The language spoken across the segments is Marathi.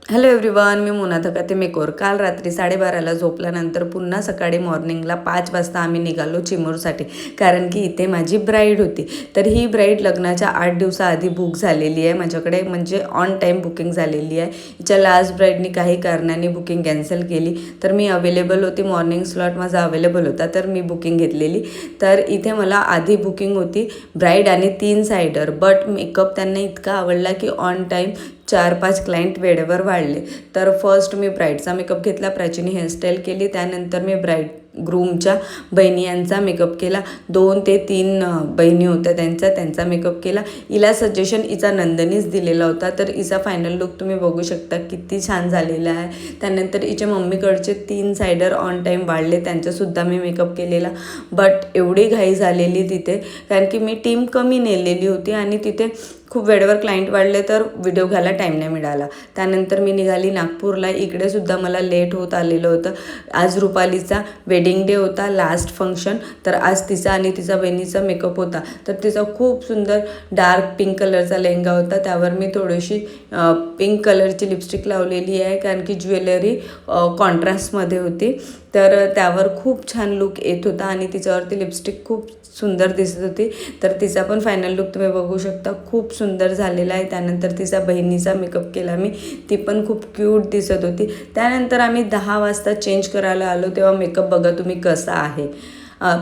हॅलो एव्हरीवन, मी मोना धकाते मेकोर. काल रात्री 12:30ला झोपल्यानंतर पुन्हा सकाळी मॉर्निंगला 5 वाजता आम्ही निघालो चिमूरसाठी, कारण की इथे माझी ब्राईड होती. तर ही ब्राईड लग्नाच्या 8 दिवसाआधी बुक झालेली आहे माझ्याकडे, म्हणजे ऑन टाईम बुकिंग झालेली आहे. हिच्या लास्ट ब्राईडनी काही कारणाने बुकिंग कॅन्सल केली, तर मी अवेलेबल होती. मॉर्निंग स्लॉट माझा अवेलेबल होता, तर मी बुकिंग घेतलेली. तर इथे मला आधी बुकिंग होती ब्राईड आणि 3 सायडर, बट मेकअप त्यांना इतका आवडला की ऑन टाईम 4-5 क्लायंट वेळेवर वाढले. तर फर्स्ट मी ब्राईडचा मेकअप घेतला, प्राचीने हेअरस्टाईल केली. त्यानंतर मी ग्रूमच्या बहिणी यांचा मेकअप केला. 2 ते 3 बहिणी होत्या, त्यांचा मेकअप केला. हिला सजेशन हिचा नंदनीच दिलेला होता. तर हिचा फायनल लुक तुम्ही बघू शकता किती छान झालेला आहे. त्यानंतर हिच्या मम्मीकडचे 3 सायडर ऑन टाईम वाढले, त्यांचासुद्धा मी मेकअप केलेला. बट एवढी घाई झालेली तिथे, कारण की मी टीम कमी नेलेली होती आणि तिथे खूप वेळेवर क्लायंट वाढले, तर व्हिडिओ घ्यायला टाईम नाही मिळाला. त्यानंतर मी निघाली नागपूरला. इकडेसुद्धा मला लेट होत आलेलं होतं. आज रुपालीचा वेडिंग डे होता, लास्ट फंक्शन. तर आज तिचा आणि तिचा बहिणीचा मेकअप होता. तर तिचा खूप सुंदर डार्क पिंक कलरचा लेहंगा होता, त्यावर मी थोडीशी पिंक कलरची लिपस्टिक लावलेली आहे, कारण की ज्वेलरी कॉन्ट्रास्टमध्ये होती. तर त्यावर खूप छान लुक येत होता आणि तिच्यावरती लिपस्टिक खूप सुंदर दिसत होती. तर तिचा पण फायनल लुक तुम्ही बघू शकता, खूप सुंदर झालेला आहे. त्यानंतर तिचा बहिणीचा मेकअप केला मी, ती पण खूप क्यूट दिसत होती. त्यानंतर आम्ही 10 वाजता चेंज करायला आलो. तेव्हा मेकअप बघा तुम्ही कसा आहे.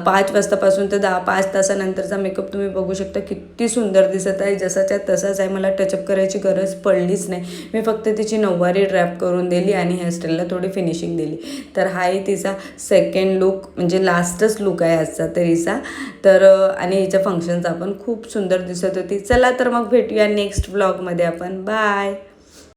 5 वाजतापासून तर 5 तासानंतरचा मेकअप तुम्ही बघू शकता, किती सुंदर दिसत आहे. जसाच्या तसाच आहे. मला टचअप करायची गरज पडलीच नाही. मी फक्त तिची नऊवारी ड्रॅप करून दिली आणि हेअरस्टाईलला थोडी फिनिशिंग दिली. तर हाही तिचा सेकंड लुक, म्हणजे लास्टच लुक आहे आजचा तरीचा. तर आणि हिच्या फंक्शनचा पण खूप सुंदर दिसत होती. चला तर मग भेटूया नेक्स्ट व्लॉगमध्ये आपण. बाय.